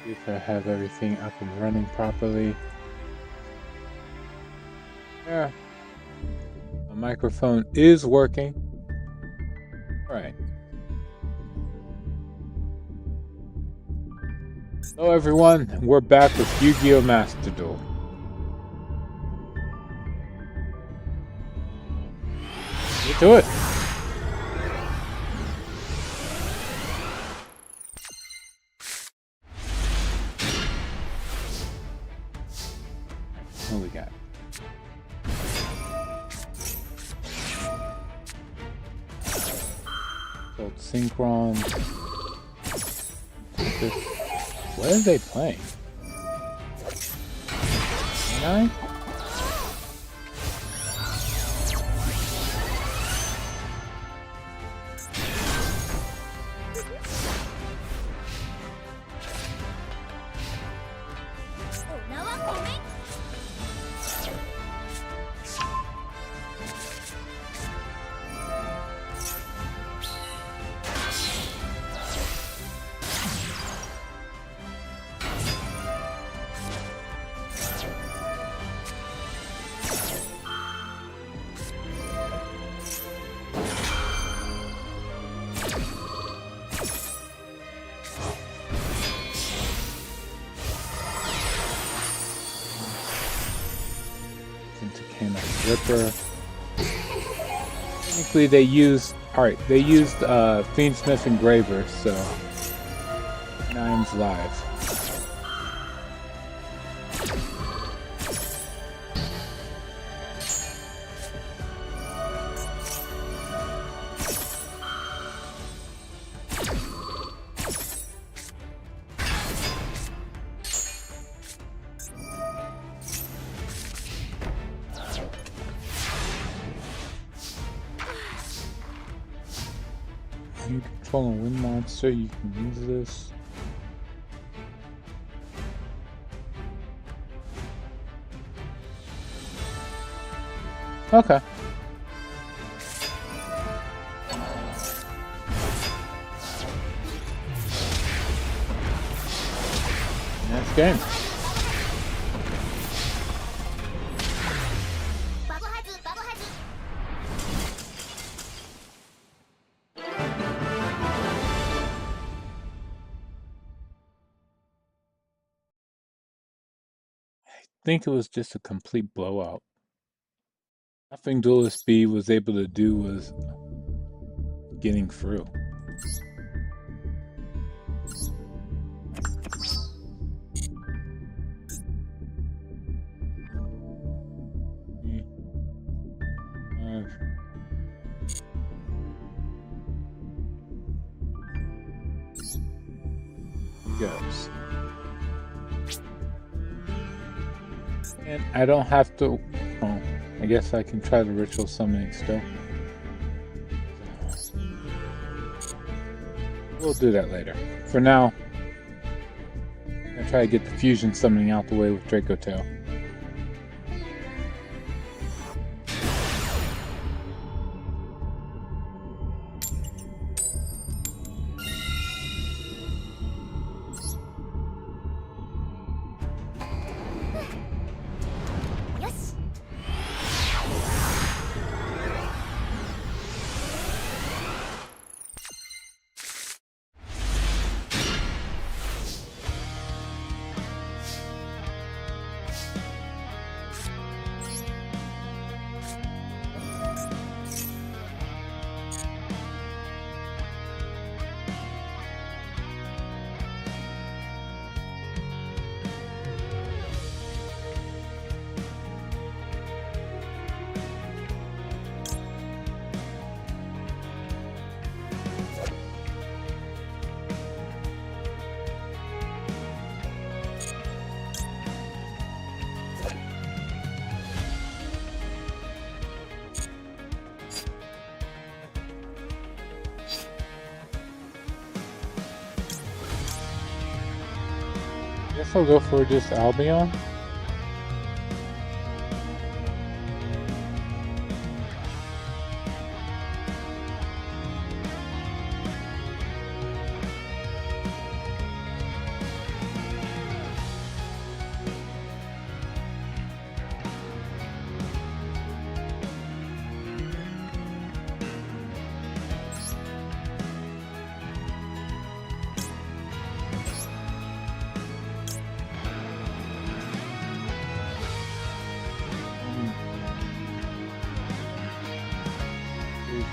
See if I have everything up and running properly. Yeah. My microphone is working. All right. Hello everyone, we're back with Yu-Gi-Oh! Master Duel. Get to it! What we got? Gold Synchron. What are they playing? 9? Ripper. Technically, they used Fiendsmith Engraver, so 9's live. You control a wind monster, you can use this. Okay. Next game. I think it was just a complete blowout. Nothing Duelist B was able to do was getting through. Goes. And I don't have to. Oh, I guess I can try the ritual summoning still. We'll do that later. For now, I'm gonna try to get the fusion summoning out the way with Draco Tail. Guess I'll go for just Albion.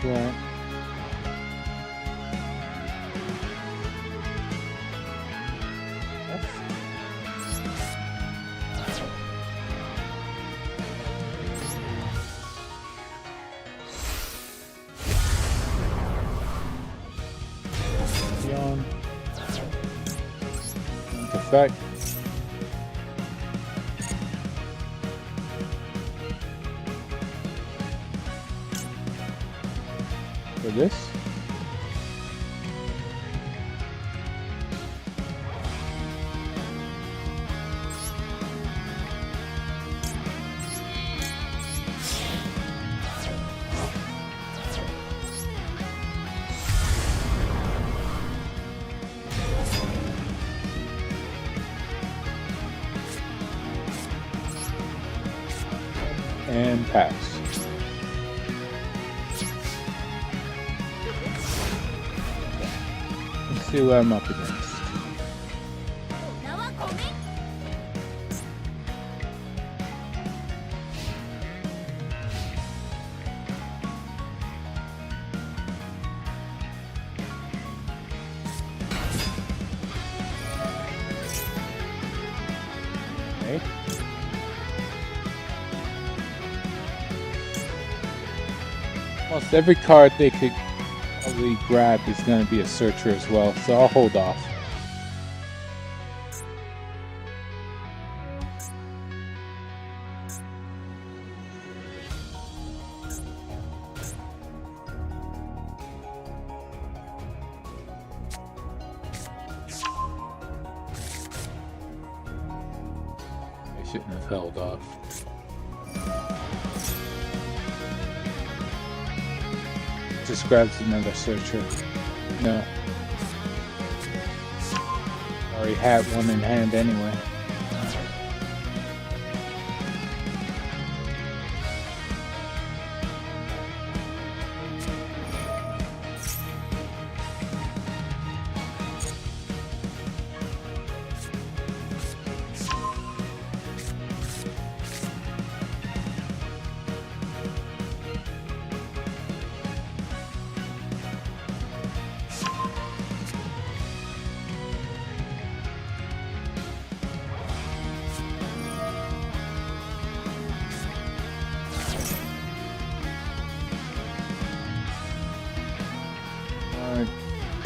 Right. Beyond. Effect. For this. And pass. Let's see what I'm up against. Okay. Almost every card they could probably grab is going to be a searcher as well, so I'll hold off. I shouldn't have held off. Just grabs another searcher. No. Already had one in hand anyway.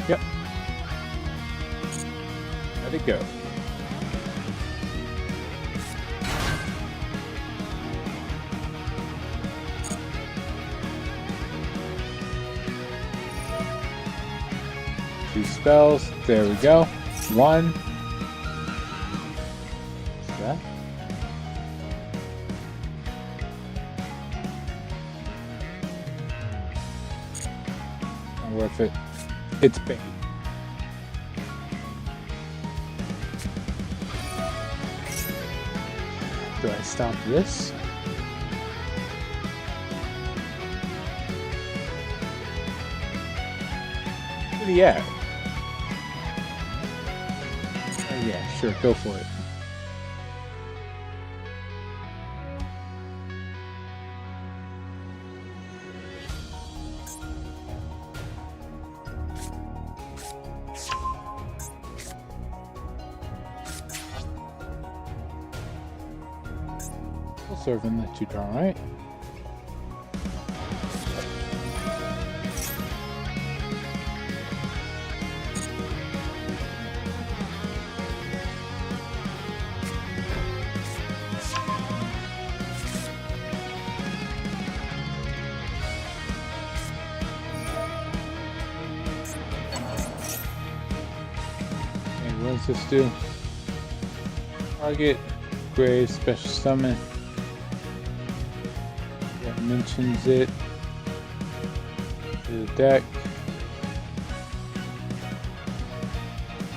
Yep. Let it go. Two spells. There we go. One. What's that? Not worth it. It's bait. Do I stop this? Where he at? Oh, yeah, sure, go for it. Serving that you draw, right? Okay, what does this do? Target, grave, special summon. Mentions it to the deck.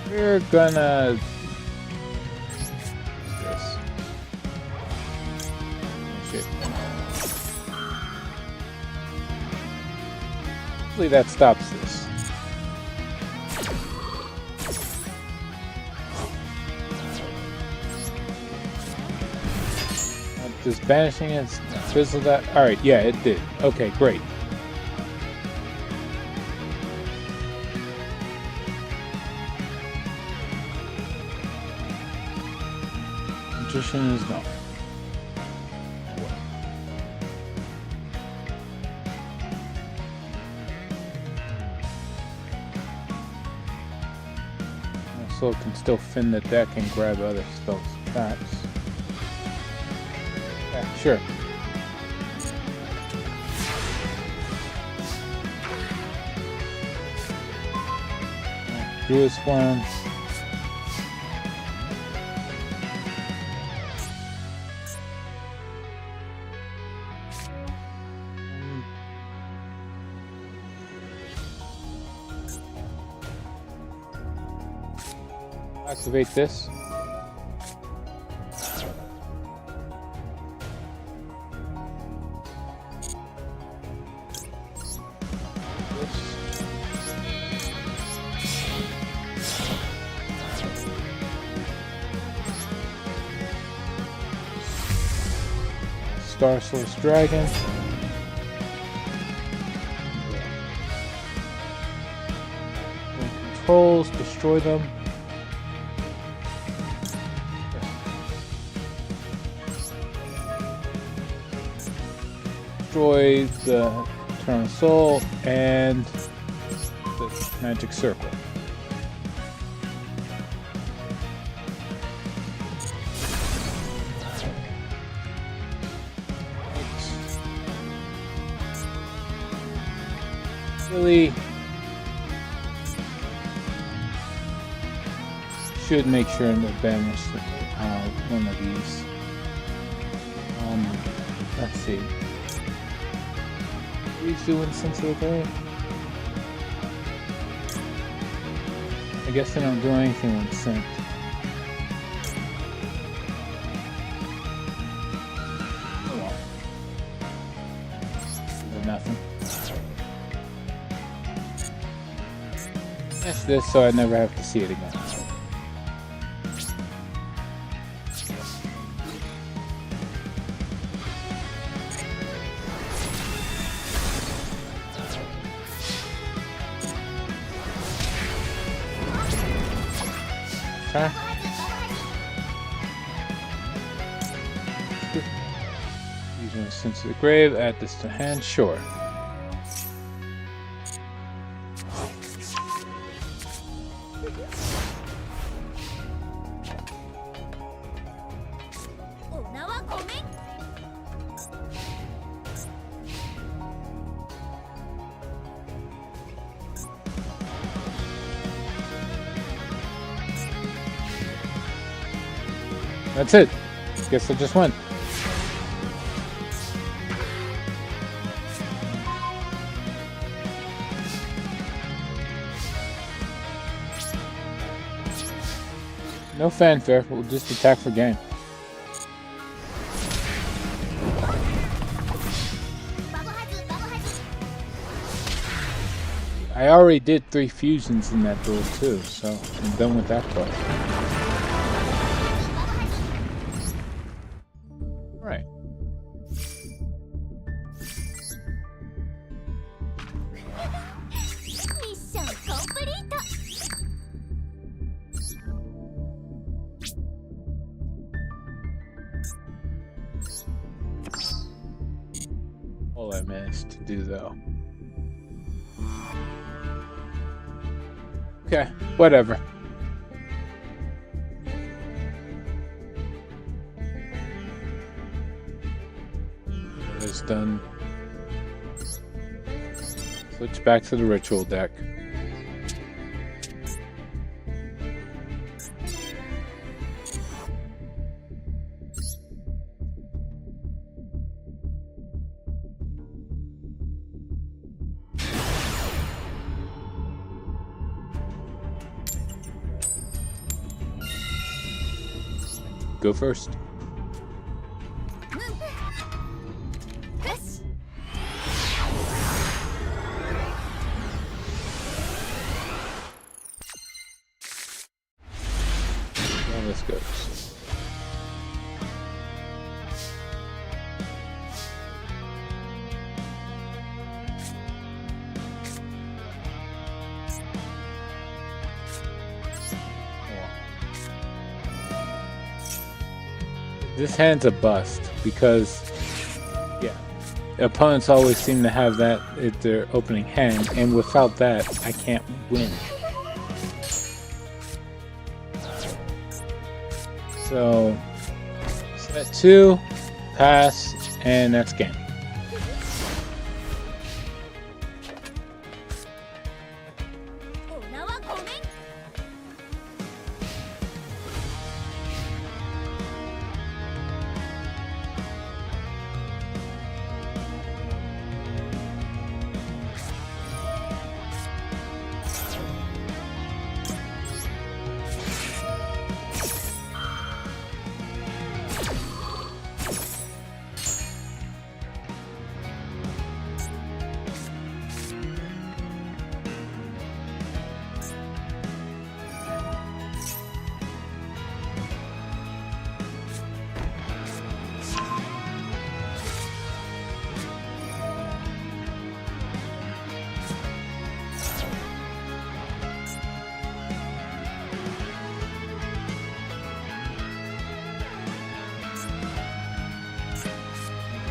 We're gonna this. Shit. Hopefully that stops this. Just banishing it, fizzle that. Alright, yeah, it did. Okay, great. magician is gone. Also can still fin the deck and grab other spells packs. Yeah, sure. Druid's Flames. Activate this. Star Source Dragon. Controls, destroy them. Destroy the Eternal Soul and the Magic Circle. Really should make sure to banish one of these. Let's see. He's doing Sensitive Day. I guess they don't do anything with Synth. Oh well. Nothing. That's this, so I never have to see it again. Okay. Using a Sense of the Grave, add this to hand, sure. That's it. Guess I just went. No fanfare. We'll just attack for game. I already did 3 fusions in that duel too, so I'm done with that part. Right. Mission complete. All I managed to do though. Okay, whatever. It's done. Switch back to the ritual deck. Go first. Now this goes. This hand's a bust because, yeah, opponents always seem to have that at their opening hand, and without that, I can't win. So, set 2, pass, and that's game.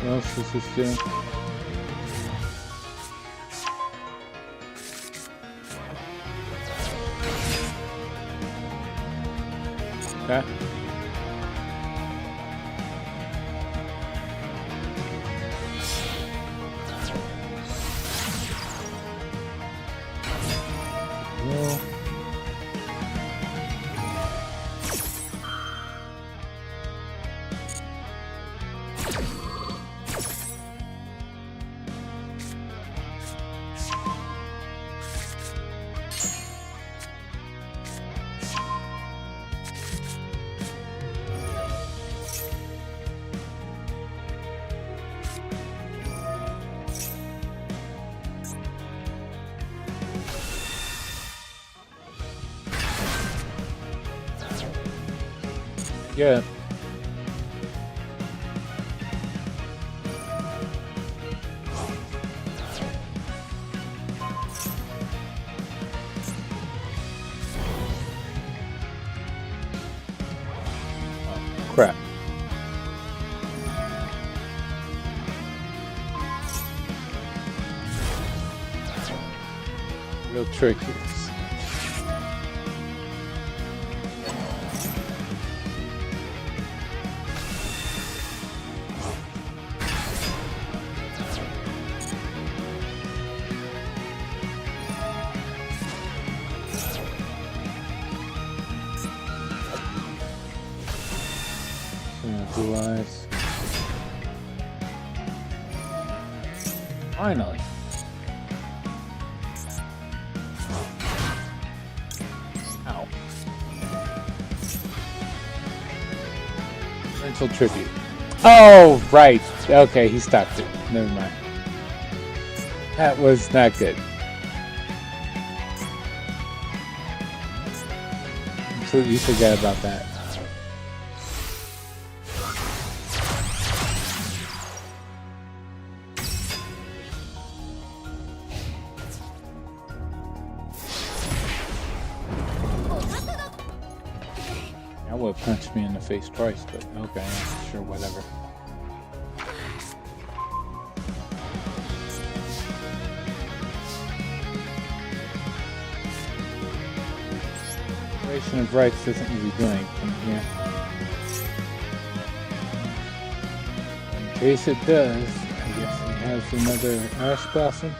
What else is this doing? Okay. Well. Yeah. Oh, crap. Real tricky. Blue eyes. Finally. Ow. Mental tribute. Oh, right. Okay, he stopped it. Never mind. That was not good. Completely forgot about that. That would have punched me in the face twice, but okay, sure, whatever. Separation of rights doesn't really do anything here. In case it does, I guess he has another Ash Blossom.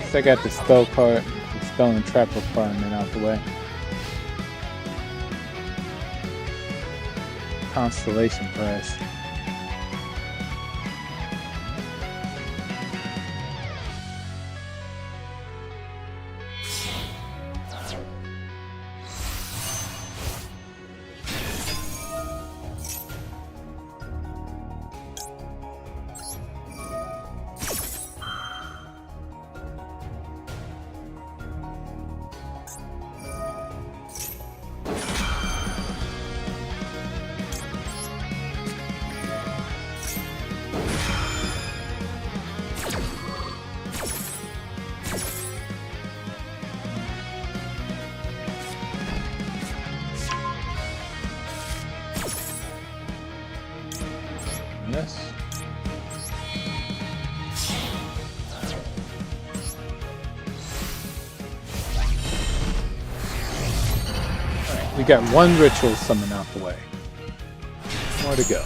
least I got the spell card, the spell and trap requirement out the way. Constellation Press. Yes. Alright, we got one ritual summon out the way. More to go.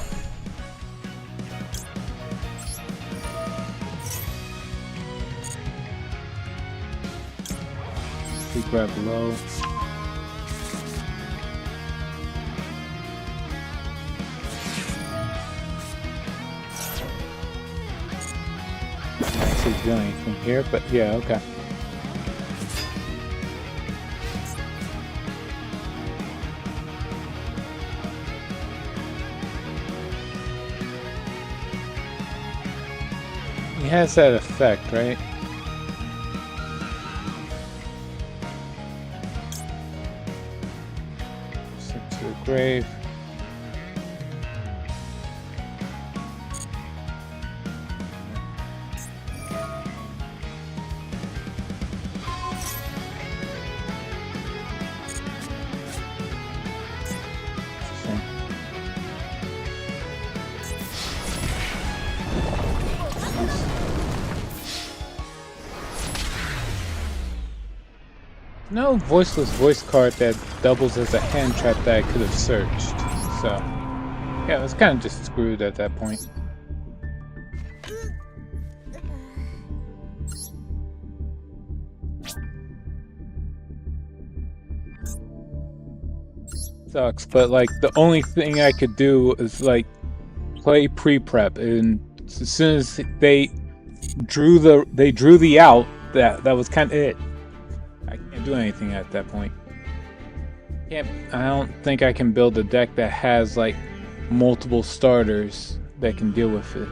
We grab low. Do anything here, but yeah, okay. He has that effect, right? Sent to the grave. No voiceless voice card that doubles as a hand trap that I could have searched. So, yeah, it was kind of just screwed at that point. Sucks, but like the only thing I could do is like play pre-prep, and as soon as they drew the out, that was kind of it. I can't do anything at that point. I don't think I can build a deck that has like multiple starters that can deal with it.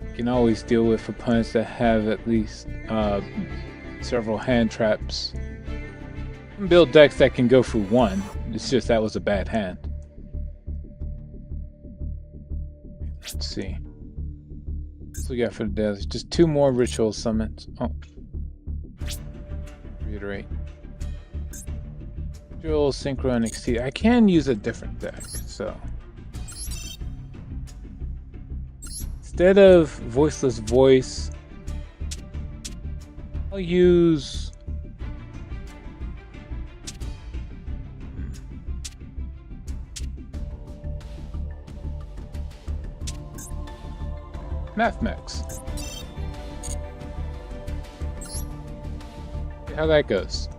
You can always deal with opponents that have at least several hand traps. You can build decks that can go through one. It's just that was a bad hand. Let's see. What we got for the desert? Just 2 more ritual summons. Oh. Reiterate. Ritual, Synchro, and Exceed. I can use a different deck, so. Instead of Voiceless Voice, I'll use Mathmex. See how that goes.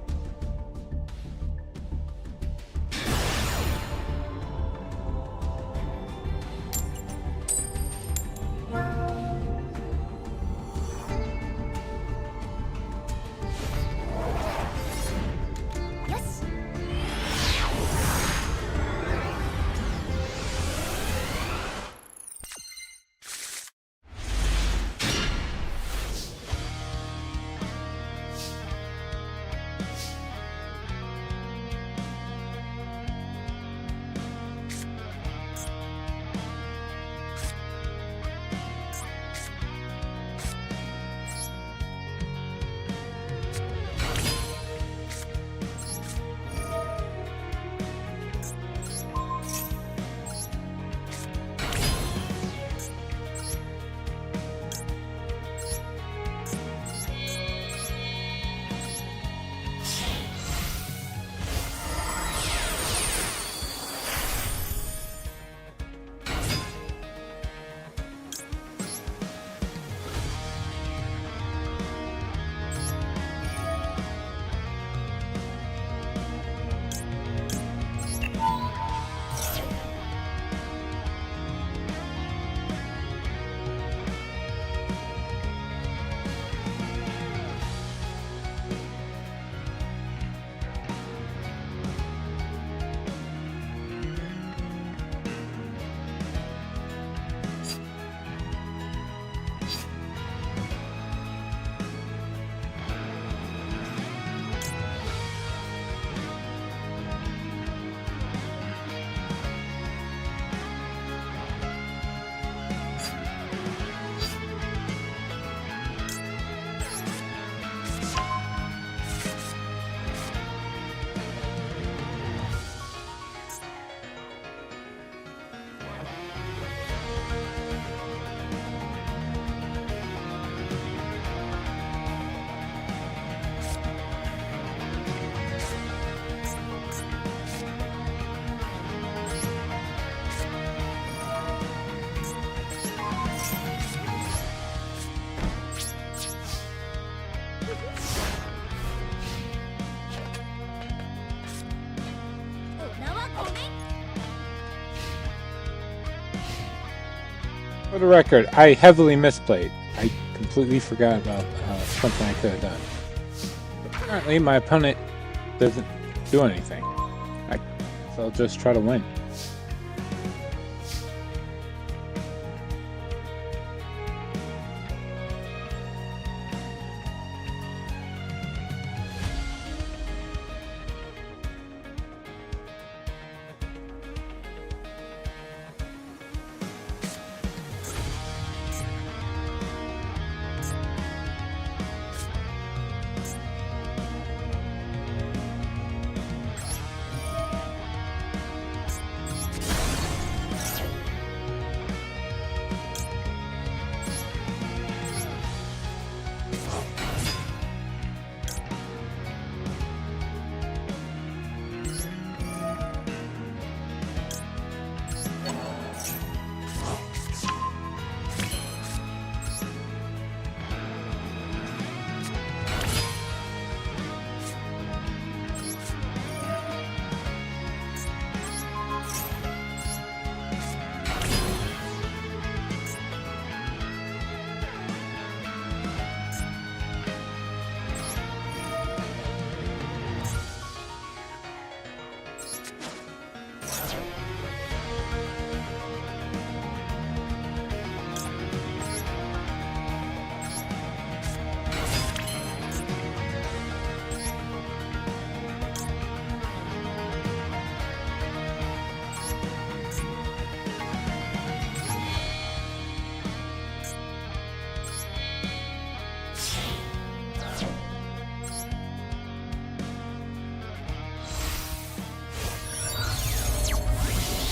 For the record, I heavily misplayed. I completely forgot about something I could have done. Apparently, my opponent doesn't do anything. So I'll just try to win.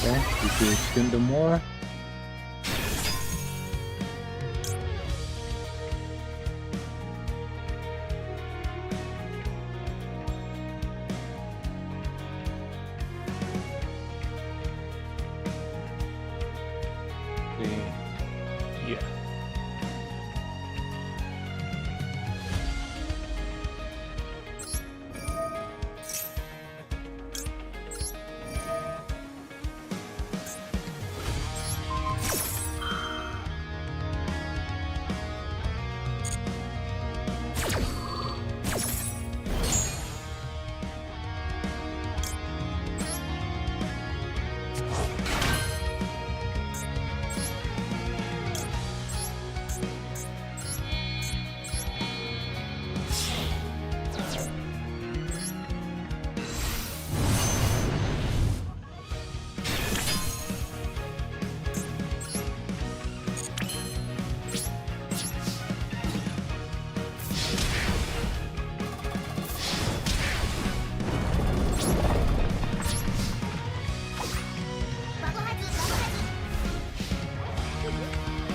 Okay, we can extend them more. Yeah.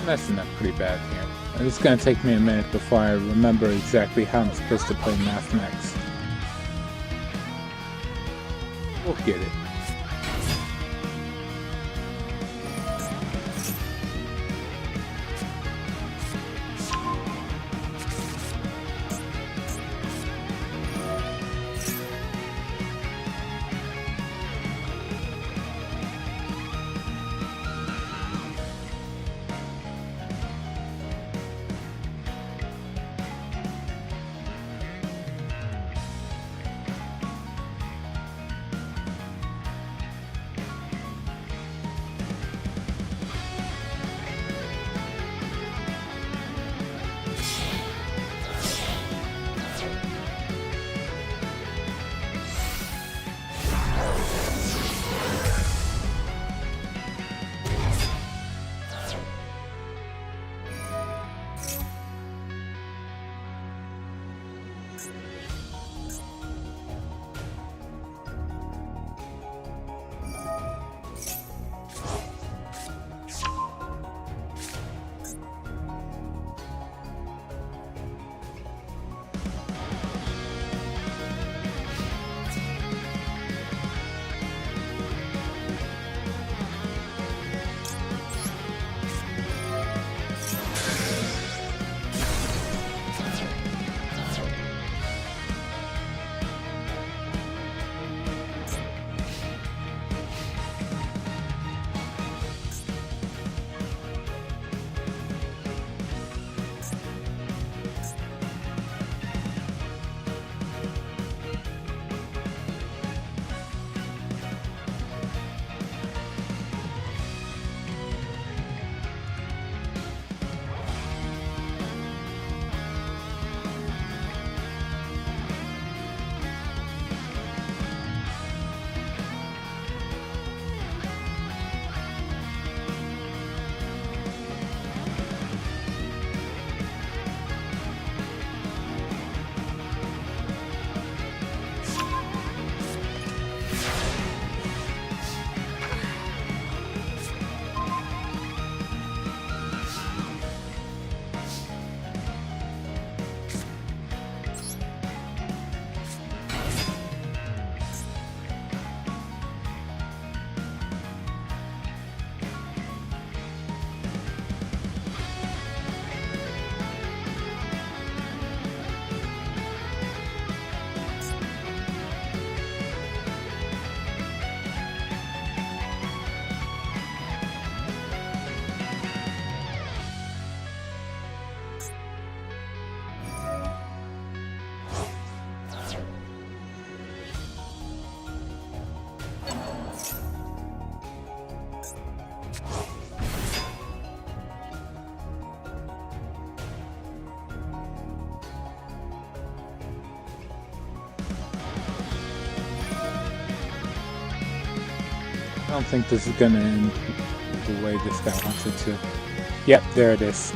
Messing up pretty bad here. It's gonna take me a minute before I remember exactly how I'm supposed to play Math next. We'll get it. don't think this is gonna end the way this guy wants it to. Yep, there it is.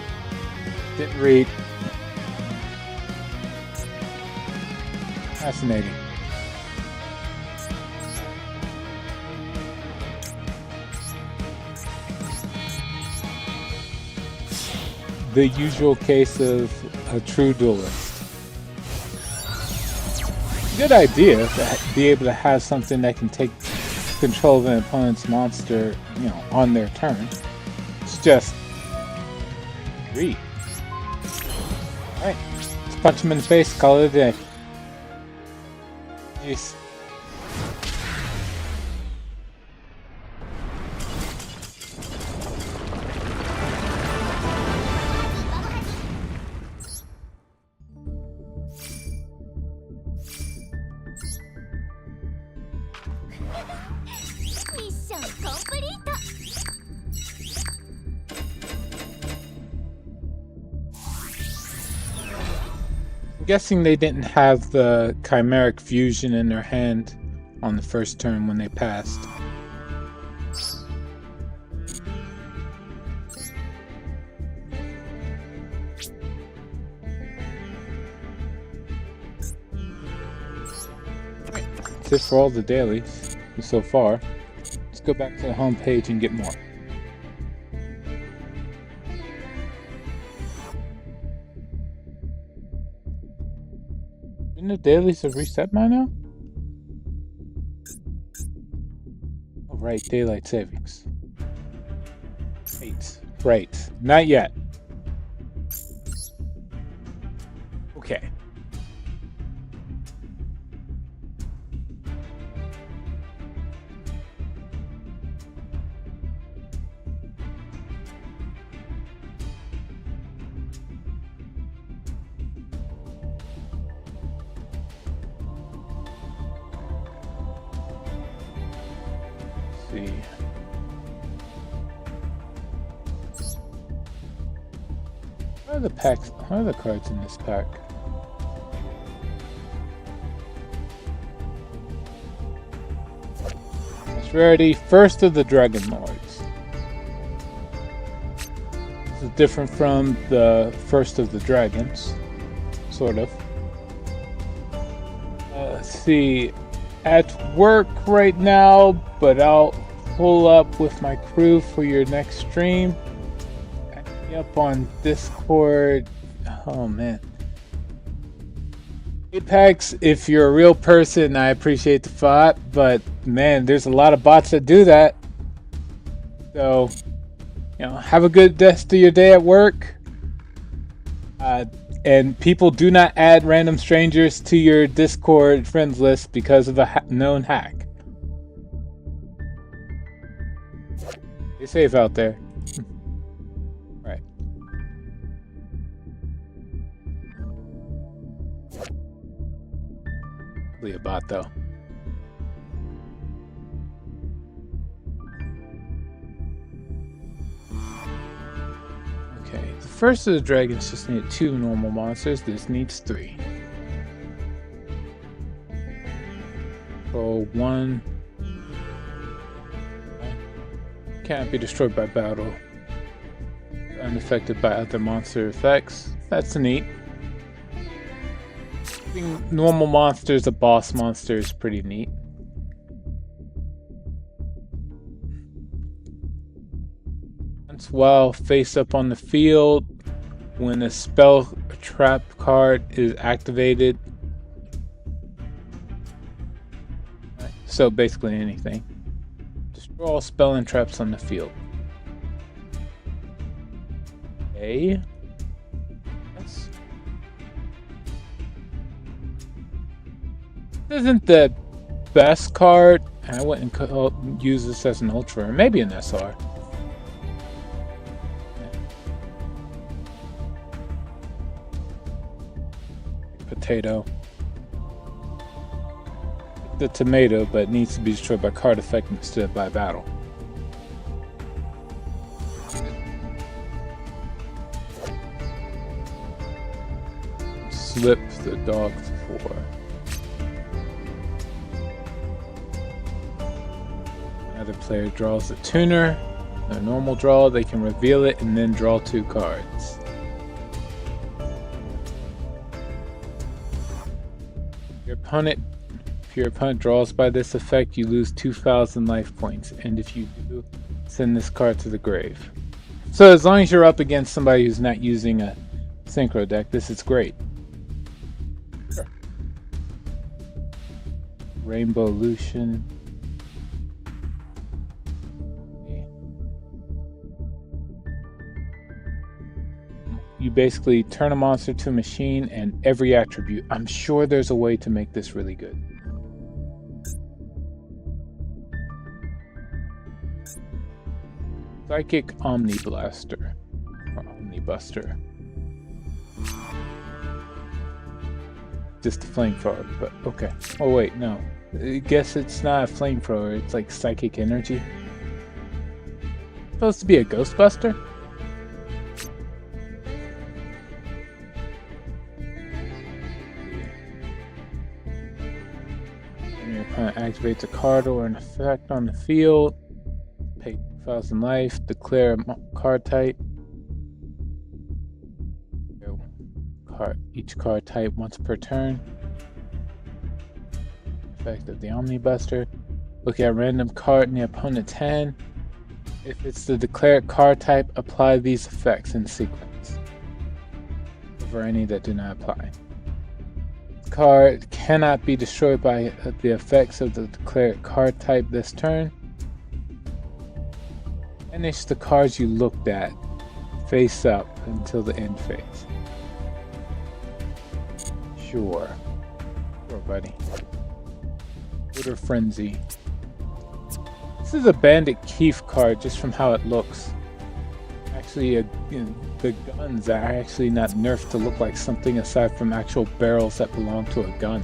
Didn't read. Fascinating. The usual case of a true duelist. Good idea to be able to have something that can take control of an opponent's monster, you know, on their turn. It's just read. Alright, let's punch him in the face, call it a day. Peace. Mission complete. I'm guessing they didn't have the chimeric fusion in their hand on the first turn when they passed. That's it for all the dailies so far. Let's go back to the home page and get more. Didn't the dailies have reset by now? Oh, right, daylight savings. Right, not yet. Okay. See. What are the packs? What are the cards in this pack? It's rarity, first of the Dragon Lords. This is different from the first of the dragons, sort of. Let's see. At work right now, but I'll pull up with my crew for your next stream. Add me up on Discord. Oh man. Apex, if you're a real person, I appreciate the thought, but man, there's a lot of bots that do that. So, you know, have a good rest of your day at work. And people do not add random strangers to your Discord friends list because of a known hack. Stay safe out there. Right. Probably a bot though. Okay, the first of the dragons just needed 2 normal monsters. This needs 3. Roll 1. Can't be destroyed by battle. Unaffected by other monster effects. That's neat. Being normal monsters, a boss monster is pretty neat. While face up on the field, when a spell trap card is activated. So basically anything. Destroy all spell and traps on the field. Okay. Yes. This isn't the best card. I wouldn't use this as an ultra, or maybe an SR. Potato. The tomato, but needs to be destroyed by card effect instead of by battle. Slip the dog 4. Another player draws a tuner. Their normal draw, they can reveal it and then draw 2 cards. If your opponent draws by this effect, you lose 2,000 life points, and if you do, send this card to the grave. So as long as you're up against somebody who's not using a synchro deck, this is great. Sure. Rainbow Lucian. You basically turn a monster to a machine and every attribute. I'm sure there's a way to make this really good. Psychic Omniblaster. Or Omnibuster. Just a flamethrower, but okay. Oh wait, no. I guess it's not a flamethrower, it's like psychic energy. Supposed to be a Ghostbuster? When your opponent activates a card or an effect on the field, pay 2,000 life, declare a card type. Each card type once per turn. Effect of the Omnibuster. Look at a random card in the opponent's hand. If it's the declared card type, apply these effects in sequence. Over any that do not apply. This card cannot be destroyed by the effects of the declared card type this turn. Finish the cards you looked at face up until the end phase. Sure, buddy. Order Frenzy. This is a Bandit Keith card just from how it looks. Actually, the guns are actually not nerfed to look like something aside from actual barrels that belong to a gun.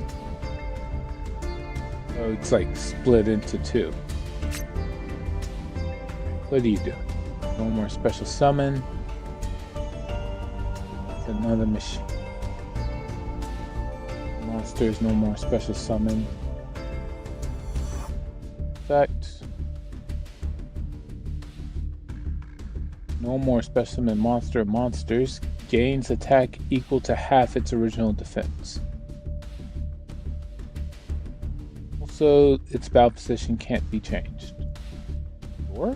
So it's like split into 2. What do you do? No more special summon. It's another machine. Monsters, no more special summon. Effect. No more special summon monsters. Gains attack equal to half its original defense. Also, its battle position can't be changed. Or?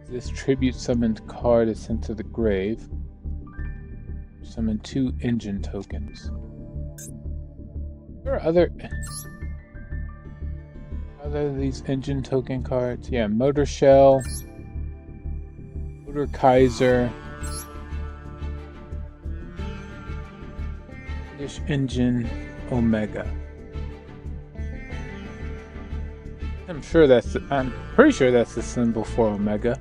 This tribute summoned card is sent to the grave. Summon 2 engine tokens. There are other these engine token cards. Yeah, Motor Shell, Motor Kaiser, British Engine, Omega. I'm pretty sure that's the symbol for Omega.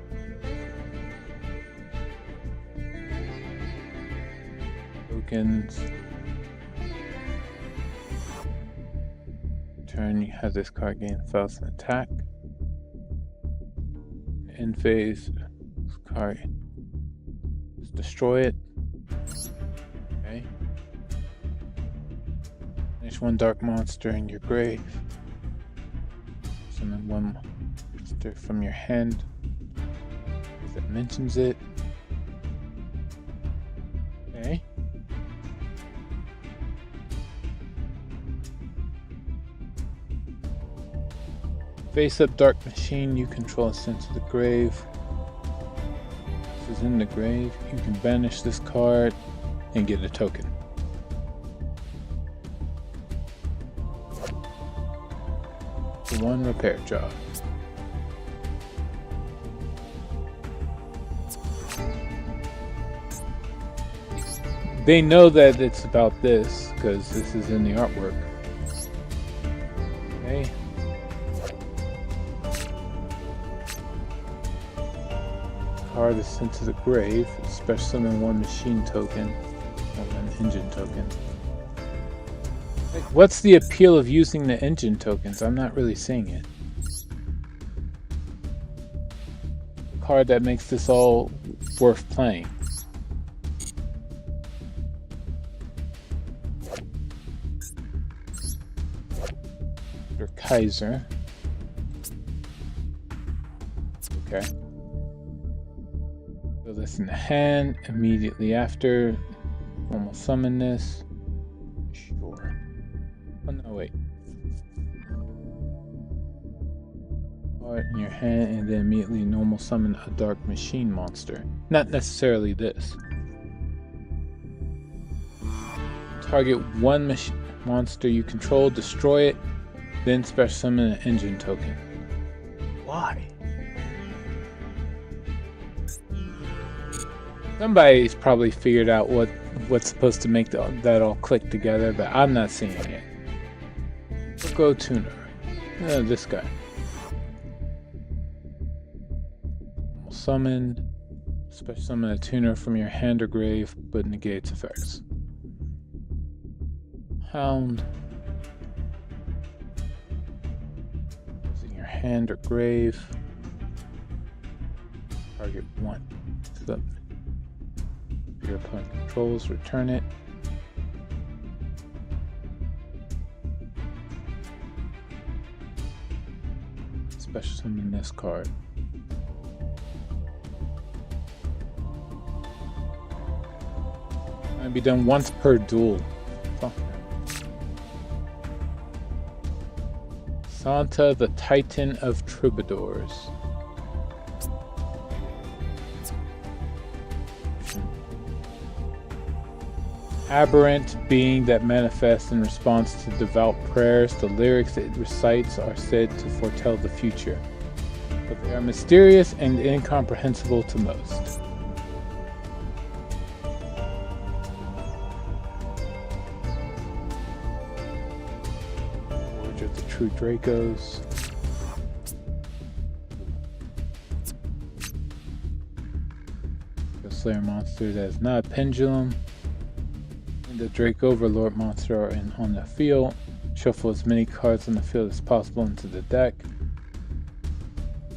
Turn, you have this card gain 1,000 attack. End phase, this card, just destroy it. Okay. Finish 1 dark monster in your grave. Summon 1 monster from your hand that mentions it. Okay. Face up dark machine you control is sent to the grave. This is in the grave. You can banish this card and get a token. For 1 repair job. They know that it's about this because this is in the artwork. Okay. Card is sent to the grave. Special summon 1 machine token or 1 engine token. What's the appeal of using the engine tokens? I'm not really seeing it. The card that makes this all worth playing. Kaiser. Okay. Throw this in the hand immediately after. Normal summon this. Sure. Oh no, wait. Card in your hand and then immediately normal summon a dark machine monster. Not necessarily this. Target one monster you control, destroy it, then special summon an engine token. Why? Somebody's probably figured out what's supposed to make that all click together, but I'm not seeing it. Go Tuner. This guy. Summon. Special summon a tuner from your hand or grave, but negates effects. Hound. Using your hand or grave. Target one. So your opponent controls, return it. Special summon this card. It'll be done once per duel. Fuck. Santa, the Titan of Troubadours. Aberrant being that manifests in response to devout prayers. The lyrics it recites are said to foretell the future, but they are mysterious and incomprehensible to most. Forge of the True Dracos. The Slayer monster that is not a pendulum. The Drake Overlord monster are on the field. Shuffle as many cards on the field as possible into the deck.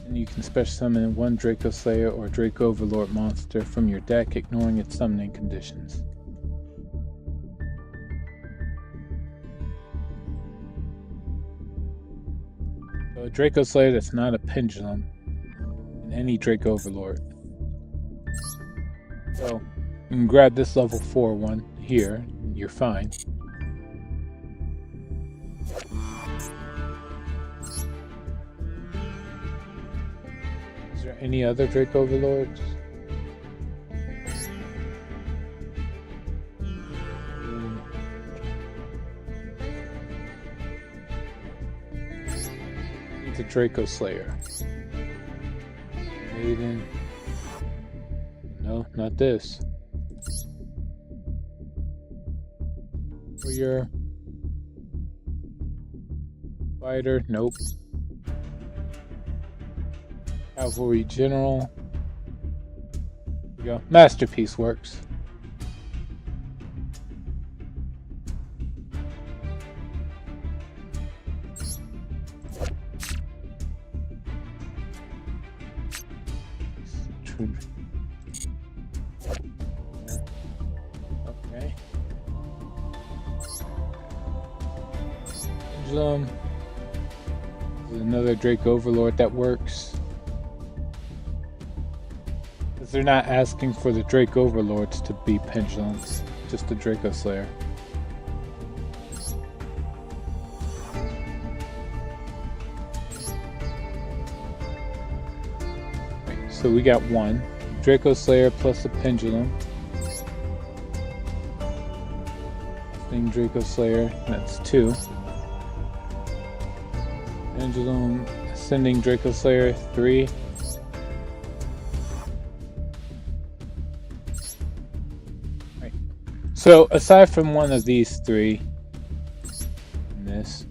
And you can special summon one Draco Slayer or Drake Overlord monster from your deck, ignoring its summoning conditions. So a Draco Slayer that's not a pendulum, and any Drake Overlord. So you can grab this level 4 one here, you're fine. Is there any other Drake Overlords? Need the Draco Slayer. Maiden. No, not this. Your fighter, nope. Cavalry General. There we go. Masterpiece works. Okay. There's another Drake Overlord that works. Because they're not asking for the Drake Overlords to be pendulums, just the Draco Slayer. Right, so we got one Draco Slayer plus a pendulum. Same Draco Slayer, that's two. Pendulum, Ascending Draco Slayer, 3. Right. So, aside from one of these 3, and this,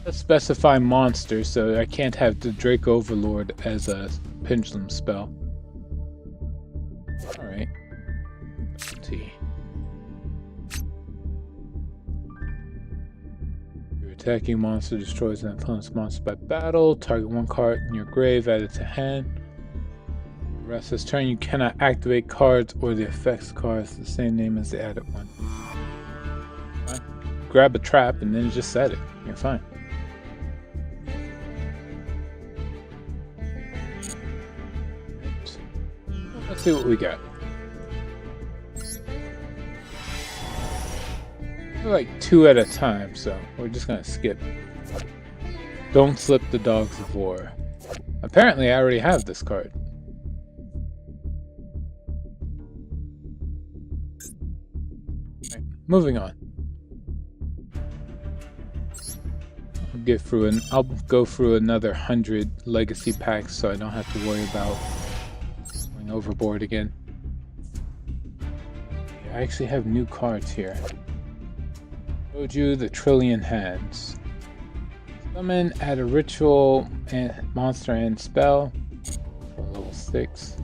let's specify monster, so I can't have the Drake Overlord as a pendulum spell. Alright. Your attacking monster destroys an opponent's monster by battle. Target one card in your grave, add it to hand. the rest of this turn, you cannot activate cards or the effects cards the same name as the added one. Fine. Grab a trap and then just set it. You're fine. Let's see what we got. We're like 2 at a time, so we're just gonna skip. Don't slip the Dogs of War. Apparently, I already have this card. Right, moving on. I'll go through another 100 legacy packs, so I don't have to worry about going overboard again. I actually have new cards here. Showed you the Trillion Hands. Summon, add a ritual and monster and spell for level 6.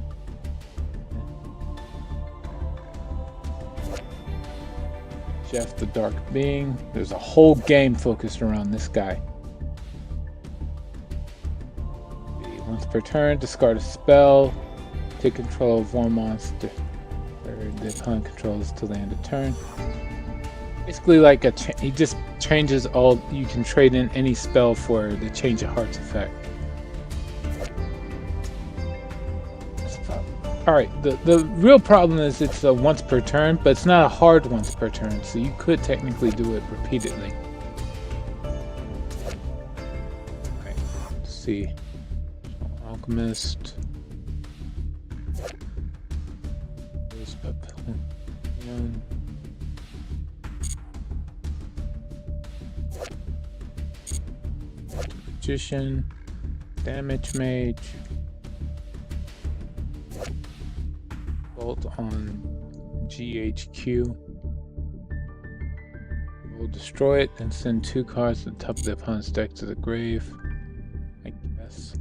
Jeff the Dark Being. There's a whole game focused around this guy. Once per turn, discard a spell. Take control of one monster the opponent controls till the end of turn. Basically, like he just changes all. You can trade in any spell for the Change of Hearts effect. Alright, the real problem is it's a once per turn, but it's not a hard once per turn, so you could technically do it repeatedly. Okay, let's see. Alchemist. Magician, Damage Mage, Bolt on GHQ. We'll destroy it and send 2 cards to the top of the opponent's deck to the grave, I guess.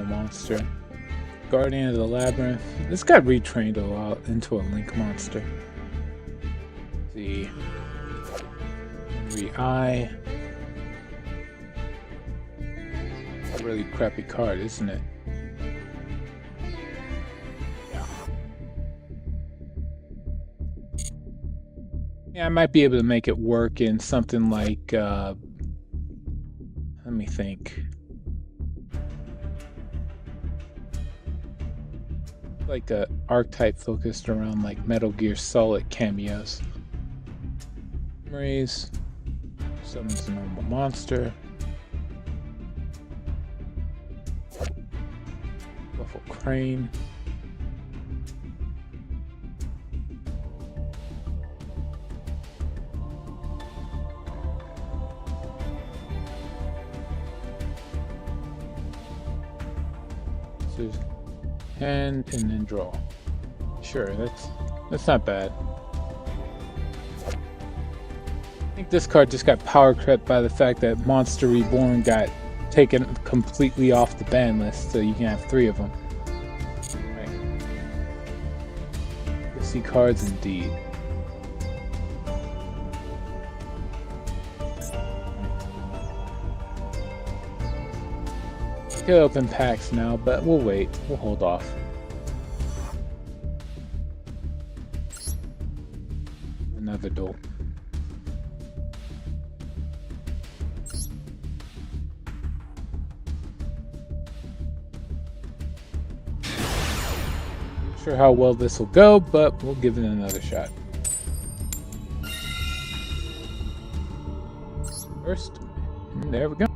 Monster. Guardian of the Labyrinth. This got retrained a lot into a Link monster. The Henry Eye. A really crappy card, isn't it? Yeah, I might be able to make it work in something like let me think. Like a archetype focused around like Metal Gear Solid cameos. Memories. Summons a normal monster. Buffalo Crane. So hand and then draw. Sure, that's not bad. I think this card just got power crept by the fact that Monster Reborn got taken completely off the ban list, so you can have 3 of them. Right. See cards indeed. Could open packs now, but we'll wait. We'll hold off. Another duel. Not sure how well this will go, but we'll give it another shot. First, and there we go.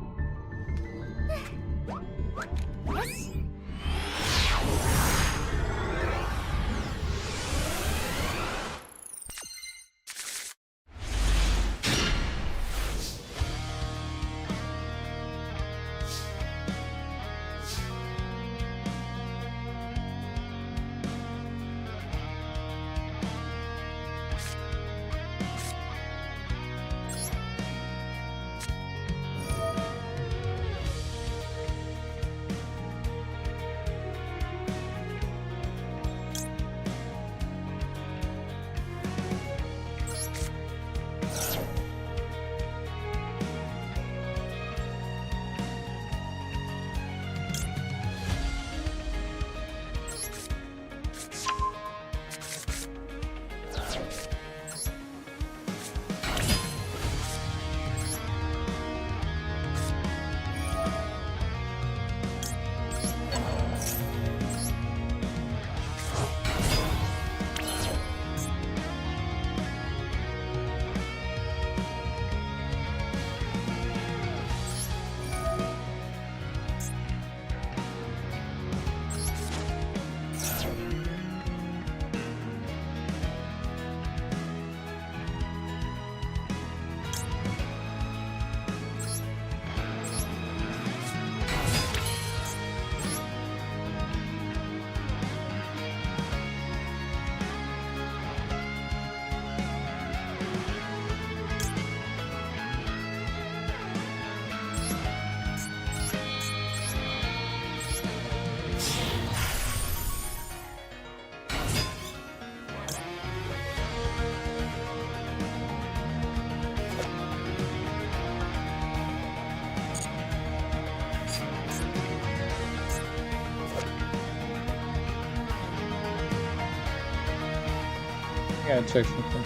Gotta check something.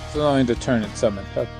It's allowing the turn it summoned. Okay.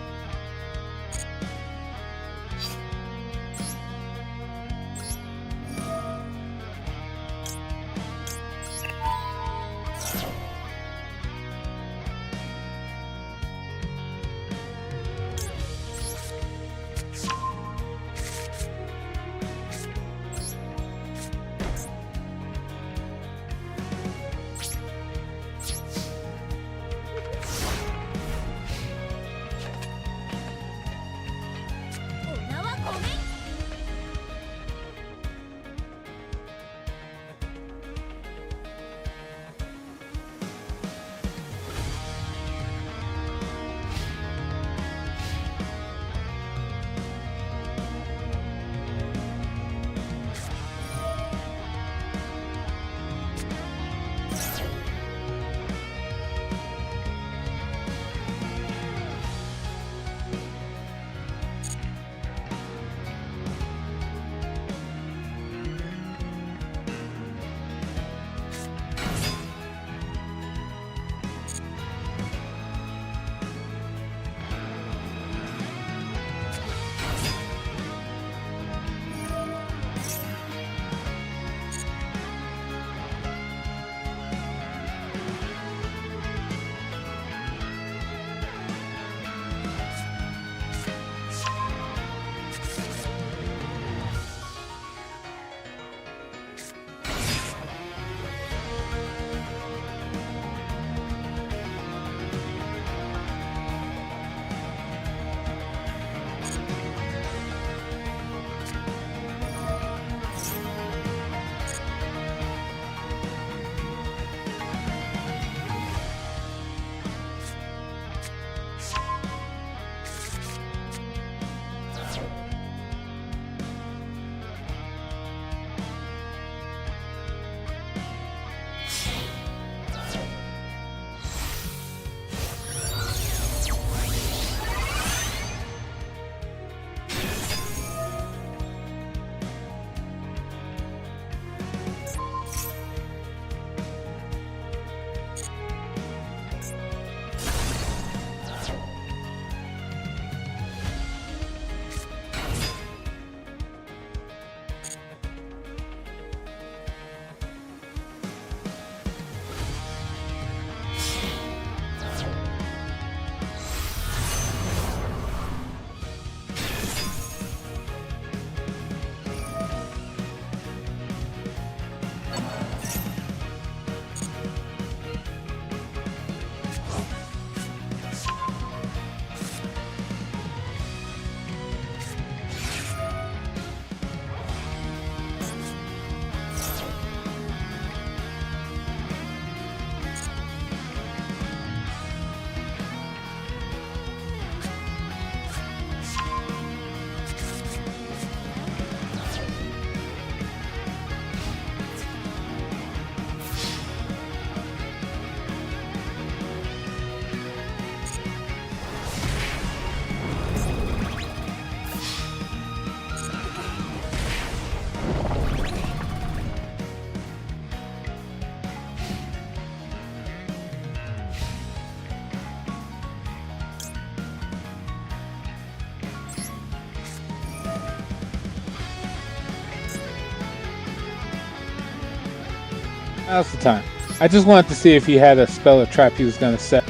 Now's the time. I just wanted to see if he had a spell or trap he was going to set.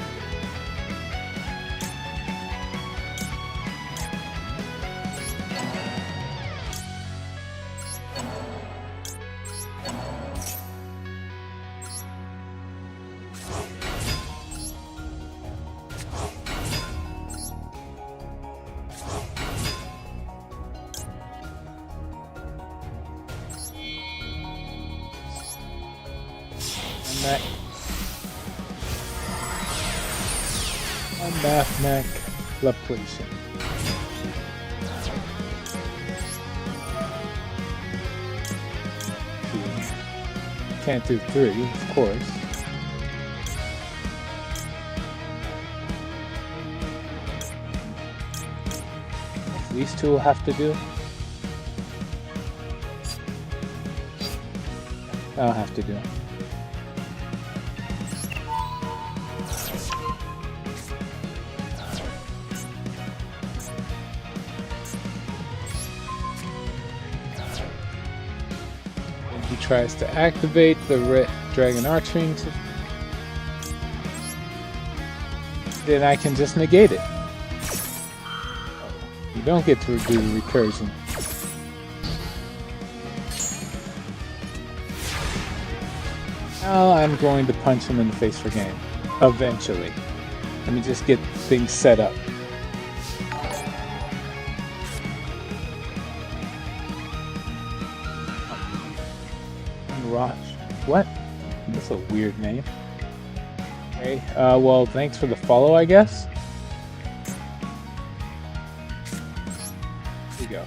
Math Laplation. Can't do 3, of course. These two will have to do. I'll have to do. he tries to activate the Red Dragon Archwing, then I can just negate it. You don't get to do the recursion. Now I'm going to punch him in the face for game. Eventually. Let me just get things set up. Rosh. What? That's a weird name. Okay, well, thanks for the follow, I guess. Here we go.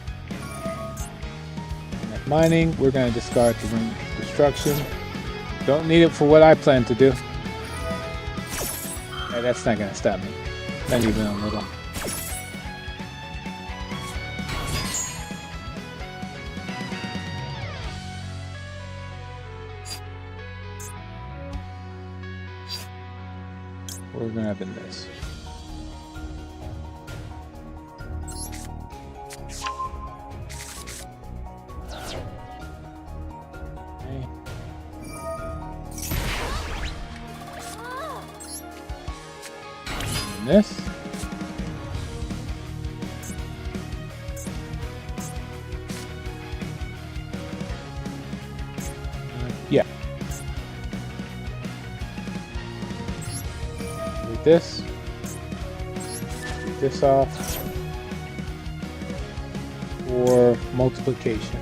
At mining, we're going to discard the Ring of Destruction. Don't need it for what I plan to do. Yeah, that's not going to stop me. Not even a little. We're gonna have in this. Okay. And this. Yeah. This, take this off for multiplication.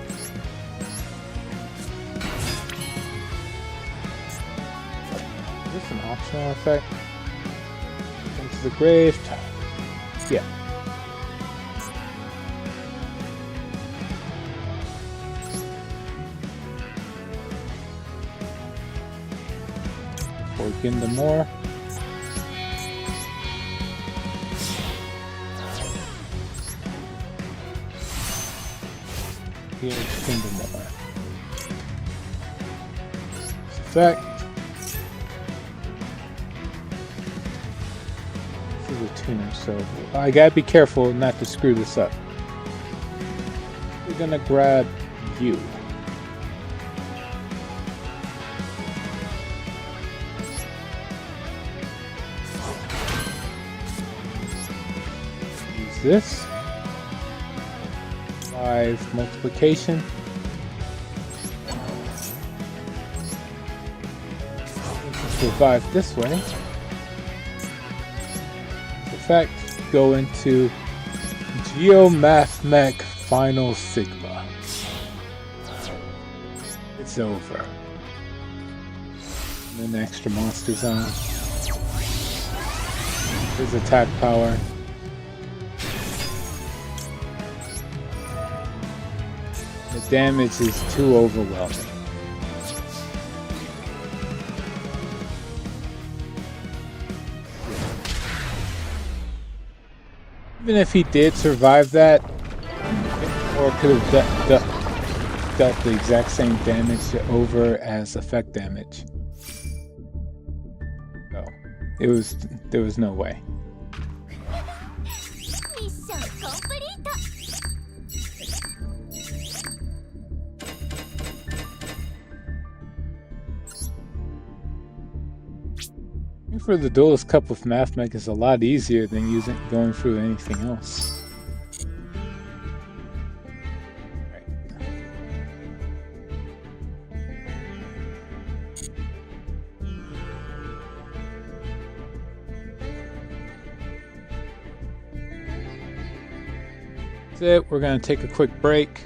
Is this an optional effect? Into the grave. Yeah. Or Gindam more. Here's Kingdom more. Effect. This is a tuner, so I gotta be careful not to screw this up. We're gonna grab you. Use this. 5 multiplication. Survive this way. Effect, go into Geomathmech Final Sigma. It's over. And then extra monster zone. His attack power. The damage is too overwhelming. Even if he did survive that, or could have dealt the exact same damage over as effect damage. No, there was no way. For the Duelist Cup with Mathmech is a lot easier than going through anything else. Right. That's it. We're going to take a quick break.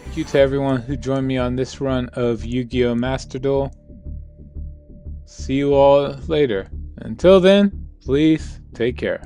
Thank you to everyone who joined me on this run of Yu-Gi-Oh! Master Duel. See you all later. Until then, please take care.